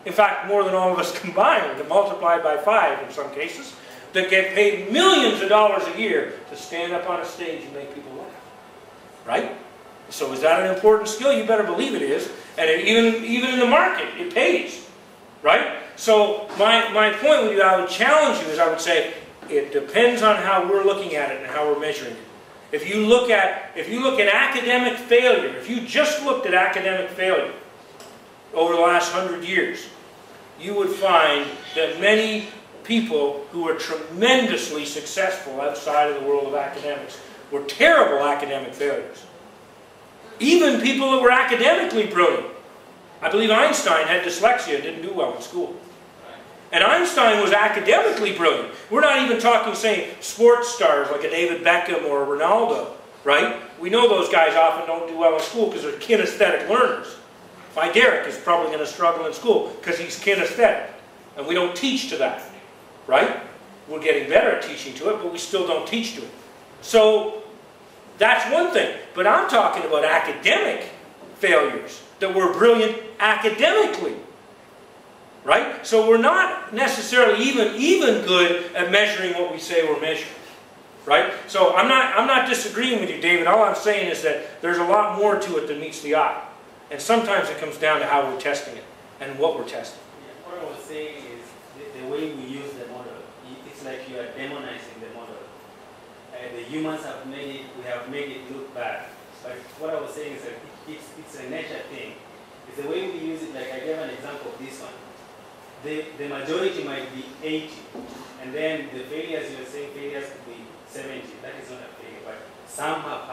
in fact, more than all of us combined, multiplied by 5 in some cases, that get paid millions of dollars a year to stand up on a stage and make people laugh. Right? So is that an important skill? You better believe it is. And even in the market, it pays. Right? So my point with you, I would challenge you, is I would say, it depends on how we're looking at it and how we're measuring it. If you look at academic failure, if you just looked at academic failure over the last 100 years, you would find that many people who were tremendously successful outside of the world of academics were terrible academic failures. Even people that were academically brilliant. I believe Einstein had dyslexia and didn't do well in school. And Einstein was academically brilliant. We're not even talking, say, sports stars like a David Beckham or a Ronaldo, right? We know those guys often don't do well in school because they're kinesthetic learners. Derek is probably going to struggle in school because he's kinesthetic. And we don't teach to that, right? We're getting better at teaching to it, but we still don't teach to it. So that's one thing. But I'm talking about academic failures that were brilliant academically. Right? So we're not necessarily even good at measuring what we say we're measuring. Right? So I'm not disagreeing with you, David. All I'm saying is that there's a lot more to it than meets the eye. And sometimes it comes down to how we're testing it and what we're testing. Yeah, what I was saying is the way we use the model, it's like you are demonizing the model. The humans have made it, we have made it look bad. But what I was saying is that it's a nature thing. It's the way we use it. Like I gave an example of this one. The majority might be 80, and then the failures, you are saying failures could be 70. That is not a failure, but some have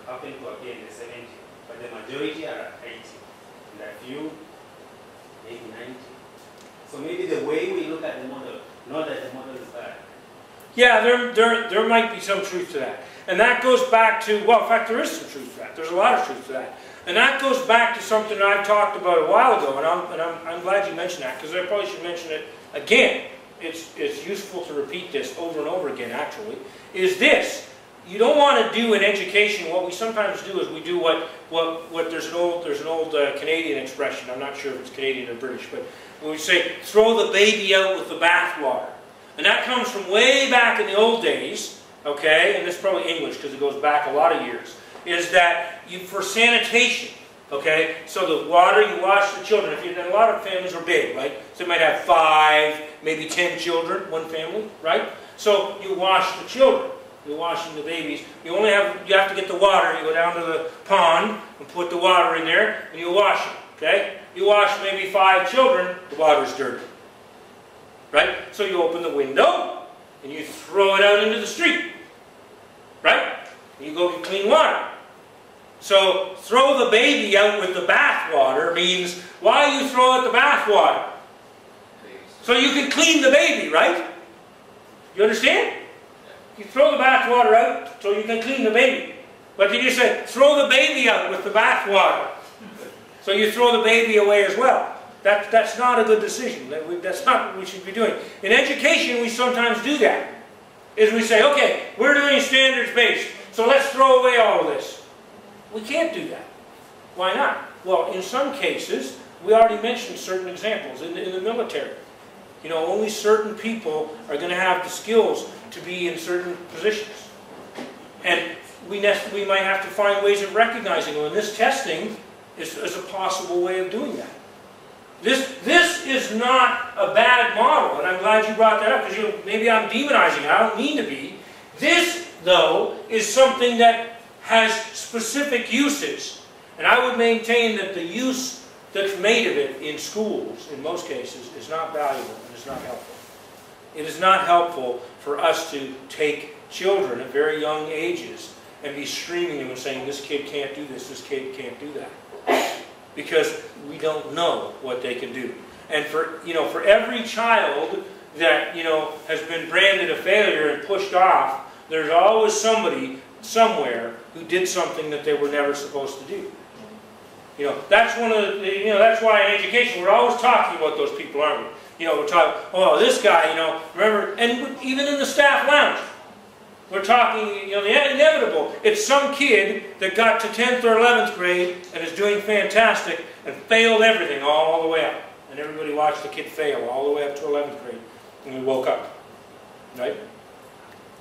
happened to appear in the 70, but the majority are at 80, and a few, maybe 90. So maybe the way we look at the model, not that the model is bad. Yeah, there might be some truth to that. And that goes back to, well, in fact, there is some truth to that. There's a lot of truth to that. And that goes back to something that I talked about a while ago, and I'm glad you mentioned that, because I probably should mention it again. It's useful to repeat this over and over again, actually, is this. You don't want to do in education, what we sometimes do is we do there's an old Canadian expression, I'm not sure if it's Canadian or British, but we say, throw the baby out with the bathwater. And that comes from way back in the old days, okay, and this is probably English because it goes back a lot of years, is that for sanitation, okay, so the water, you wash the children. A lot of families are big, right? So they might have 5, maybe 10 children, one family, right? So you wash the children. You're washing the babies. You have to get the water. You go down to the pond and put the water in there, and you wash it, okay? You wash maybe 5 children, the water's dirty. Right? So you open the window, and you throw it out into the street. Right? And you go get clean water. So, throw the baby out with the bath water means, why you throw out the bath water? So you can clean the baby, right? You understand? You throw the bath water out so you can clean the baby. But then you say, throw the baby out with the bath water. So you throw the baby away as well. That's not a good decision. That's not what we should be doing. In education, we sometimes do that. Is we say, okay, we're doing standards-based, so let's throw away all of this. We can't do that. Why not? Well, in some cases, we already mentioned certain examples in the military. You know, only certain people are going to have the skills to be in certain positions. And we might have to find ways of recognizing them. And this testing is a possible way of doing that. This is not a bad model, and I'm glad you brought that up, because maybe I'm demonizing it. I don't mean to be. This, though, is something that has specific uses. And I would maintain that the use that's made of it in schools, in most cases, is not valuable and is not helpful. It is not helpful for us to take children at very young ages and be streaming them and saying, this kid can't do this kid can't do that. Because we don't know what they can do. And for every child that has been branded a failure and pushed off, there's always somebody somewhere who did something that they were never supposed to do. That's one of the, that's why in education we're always talking about those people, aren't we? We're talking, oh, this guy, remember, and even in the staff lounge, we're talking, the inevitable. It's some kid that got to 10th or 11th grade and is doing fantastic and failed everything all the way up. and everybody watched the kid fail all the way up to 11th grade, and we woke up, right? It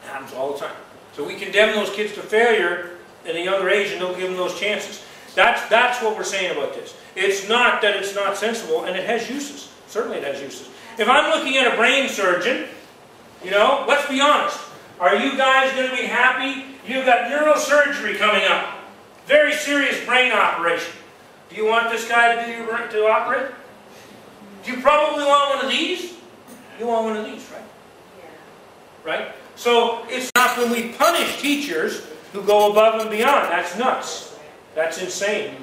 happens all the time. So we condemn those kids to failure at a younger age and don't give them those chances. That's what we're saying about this. It's not that it's not sensible, and it has uses. Certainly it has uses. If I'm looking at a brain surgeon, you know, let's be honest. Are you guys going to be happy? You've got neurosurgery coming up. Very serious brain operation. Do you want this guy to operate? Do you probably want one of these? You want one of these, right? Yeah. Right? So it's not when we punish teachers who go above and beyond. That's nuts. That's insane.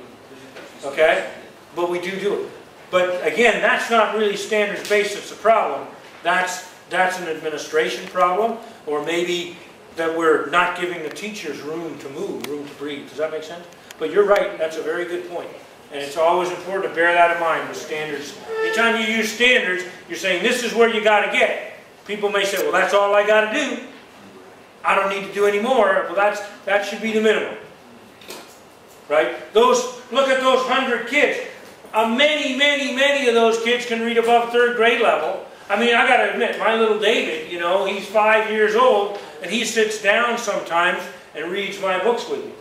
Okay? But we do it. But again, that's not really standards-based that's the problem. That's an administration problem, or maybe that we're not giving the teachers room to move, room to breathe. Does that make sense? But you're right, that's a very good point. And it's always important to bear that in mind with standards. Anytime you use standards, you're saying this is where you got to get it. People may say, well, that's all I got to do. I don't need to do any more. Well, that should be the minimum. Right? Look at those 100 kids. Many of those kids can read above 3rd grade level. I mean, I got to admit, my little David, you know, he's 5 years old, and he sits down sometimes and reads my books with me.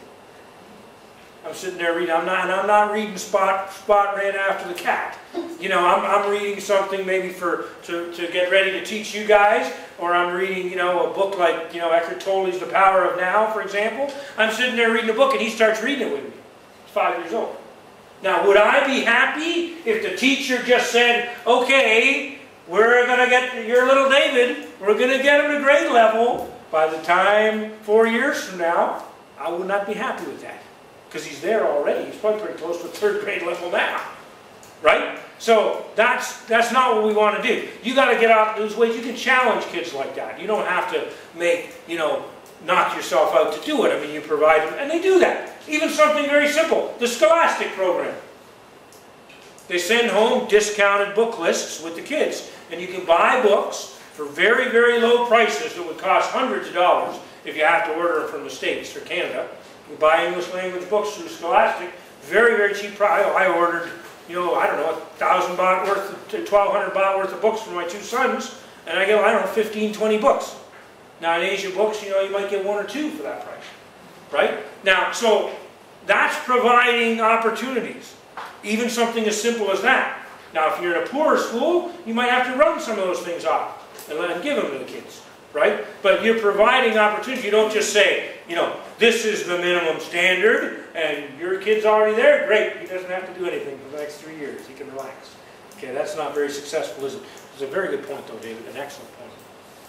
I'm sitting there reading. I'm not reading Spot ran after the cat. You know, I'm reading something maybe to get ready to teach you guys, or I'm reading, you know, a book like, you know, Eckhart Tolle's The Power of Now, for example. I'm sitting there reading a book, and he starts reading it with me. He's 5 years old. Now, would I be happy if the teacher just said, okay, we're going to get your little David, we're going to get him to grade level by the time 4 years from now? I would not be happy with that. Because he's there already. He's probably pretty close to 3rd grade level now. Right? So that's not what we want to do. You got to get out those ways. You can challenge kids like that. You don't have to knock yourself out to do it. I mean, you provide them, and they do that. Even something very simple. The Scholastic program. They send home discounted book lists with the kids. And you can buy books for very, very low prices that would cost hundreds of dollars if you have to order them from the States or Canada. You buy English language books through Scholastic, very, very cheap price. I ordered, you know, I don't know, 1,000 baht worth, 1,200 baht worth of books for my 2 sons, and I get, I don't know, 15, 20 books. Now in Asia books, you know, you might get 1 or 2 for that price, right? Now, so that's providing opportunities, even something as simple as that. Now, if you're in a poorer school, you might have to run some of those things off and let them give them to the kids. Right? But you're providing opportunity. You don't just say, you know, this is the minimum standard, and your kid's already there. Great. He doesn't have to do anything for the next 3 years. He can relax. Okay, that's not very successful, is it? It's a very good point, though, David. An excellent point.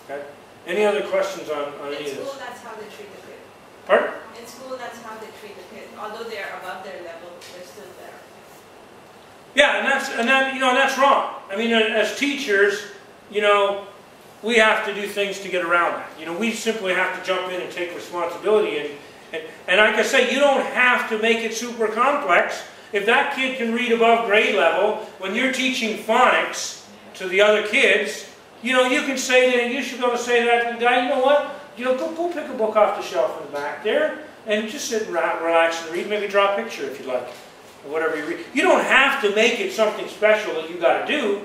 Okay? Any other questions on any of this? In school, that's how they treat the kid. Pardon? In school, that's how they treat the kid. Although they're above their level, they're still there. Yeah, and that's wrong. I mean, as teachers, you know, we have to do things to get around that. You know, we simply have to jump in and take responsibility. And like I say, you don't have to make it super complex. If that kid can read above grade level, when you're teaching phonics to the other kids, you know, you can say that, you should be able to say to that guy, you know what, you know, go pick a book off the shelf in the back there, and just sit and relax and read. Maybe draw a picture if you like, or whatever you read. You don't have to make it something special that you got to do,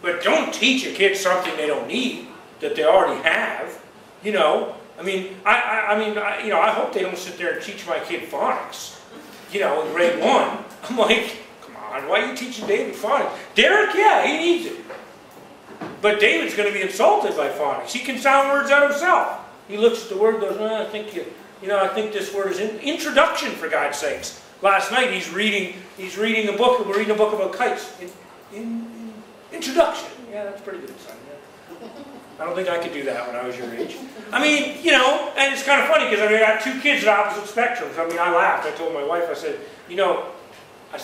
but don't teach a kid something they don't need, that they already have, you know. I mean, I hope they don't sit there and teach my kid phonics, you know, in grade 1. I'm like, come on, why are you teaching David phonics? Derek, yeah, he needs it. But David's going to be insulted by phonics. He can sound words out himself. He looks at the word and goes, I think I think this word is introduction, for God's sakes. Last night he's reading a book. We're reading a book about kites. Introduction. Yeah, that's pretty good, son. Yeah. I don't think I could do that when I was your age. I mean, you know, and it's kind of funny because I got 2 kids at opposite spectrums. I mean, I laughed. I told my wife, I said, you know,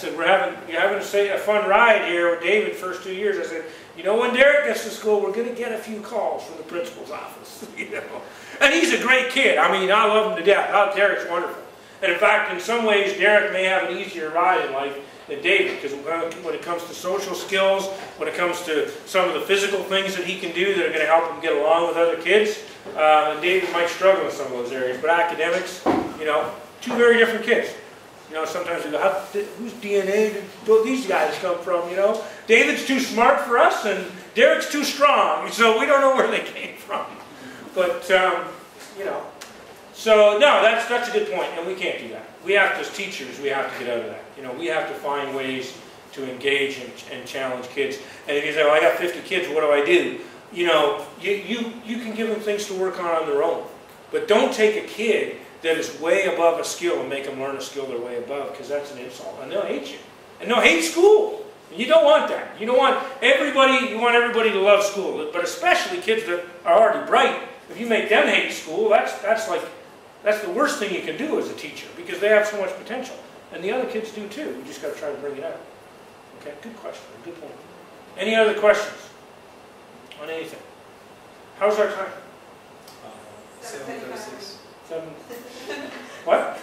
you're having a fun ride here with David first 2 years. I said, you know, when Derek gets to school, we're going to get a few calls from the principal's office. You know, and he's a great kid. I mean, I love him to death. Oh, Derek's wonderful. And in fact, in some ways, Derek may have an easier ride in life than David, because when it comes to social skills, when it comes to some of the physical things that he can do that are going to help him get along with other kids, David might struggle in some of those areas. But academics, you know, 2 very different kids. You know, sometimes we go, whose DNA did these guys come from, you know? David's too smart for us, and Derek's too strong, so we don't know where they came from. But, you know. So, no, that's a good point, and we can't do that. We have to, as teachers, we have to get out of that. You know, we have to find ways to engage and challenge kids. And if you say, well, I got 50 kids, what do I do? You know, you can give them things to work on their own. But don't take a kid that is way above a skill and make them learn a skill they're way above, because that's an insult. And they'll hate you. And they'll hate school. And you don't want that. You don't want everybody, you want everybody to love school. But especially kids that are already bright. If you make them hate school, that's the worst thing you can do as a teacher, because they have so much potential. And the other kids do too. You just got to try to bring it out. Okay, good question, good point. Any other questions on anything? How's our time? 7:36. 7. What?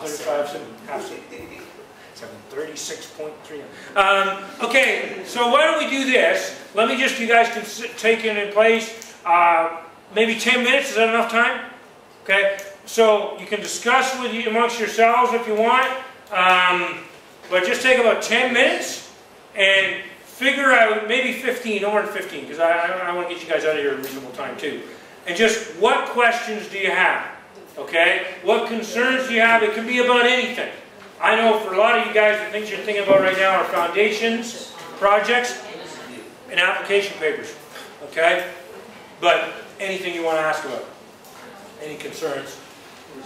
7:35. 7:36.3. Okay, so why don't we do this? Let me just, you guys can take it in place. Maybe 10 minutes, is that enough time? Okay, so you can discuss with you amongst yourselves if you want, but just take about 10 minutes and figure out, maybe 15, no more than 15, because I want to get you guys out of here in reasonable time too. And just, what questions do you have? Okay, what concerns do you have? It can be about anything. I know for a lot of you guys, the things you're thinking about right now are foundations, projects, and application papers. Okay, but anything you want to ask about. Any concerns?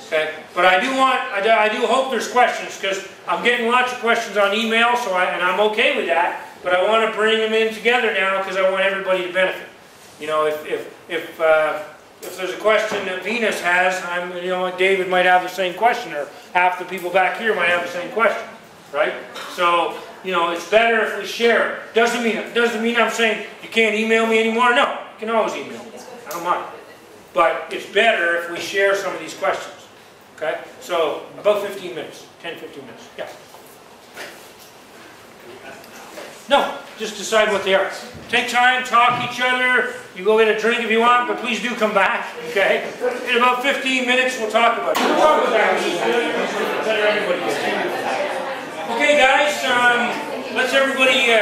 Okay, but I do hope there's questions, because I'm getting lots of questions on email, so and I'm okay with that. But I want to bring them in together now, because I want everybody to benefit. You know, if there's a question that Venus has, you know, David might have the same question, or half the people back here might have the same question, right? So, you know, it's better if we share. Doesn't mean I'm saying you can't email me anymore. No, you can always email me. I don't mind. But it's better if we share some of these questions. Okay? So, about 15 minutes. 10, 15 minutes. Yeah. No, just decide what they are. Take time, talk each other. You go get a drink if you want, but please do come back. Okay? In about 15 minutes, we'll talk about it. We'll talk about that. Better everybody gets. Okay, guys, let's everybody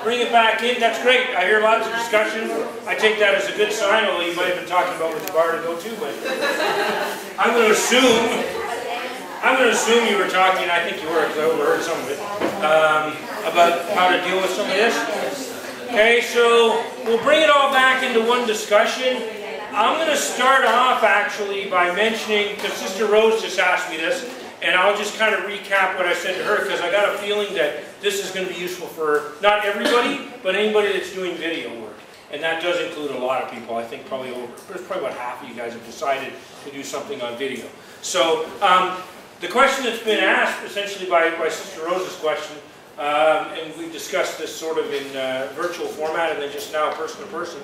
bring it back in. That's great. I hear lots of discussion. I take that as a good sign, although you might have been talking about which bar to go to, but I'm going to assume you were talking, I think you were, because I overheard some of it, about how to deal with some of this. Okay, so we'll bring it all back into one discussion. I'm going to start off actually by mentioning, because Sister Rose just asked me this, and I'll just kind of recap what I said to her, because I got a feeling that this is going to be useful for not everybody, but anybody that's doing video work. And that does include a lot of people. I think probably about half of you guys have decided to do something on video. So the question that's been asked essentially by Sister Rose's question, and we've discussed this sort of in virtual format and then just now person to person,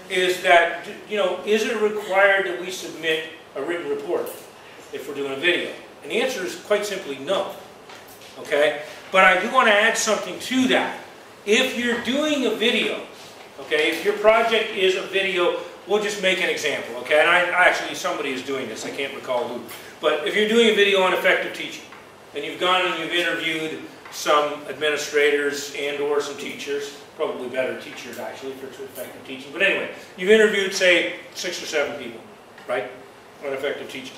is that, you know, is it required that we submit a written report if we're doing a video? And the answer is quite simply no. Okay? But I do want to add something to that. If you're doing a video, okay, if your project is a video, we'll just make an example, okay? And actually, somebody is doing this, I can't recall who. But if you're doing a video on effective teaching, and you've gone and you've interviewed some administrators and or some teachers, probably better teachers actually for effective teaching, but anyway, you've interviewed, say, 6 or 7 people, right, on effective teaching.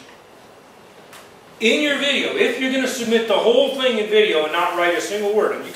In your video, if you're going to submit the whole thing in video and not write a single word, and you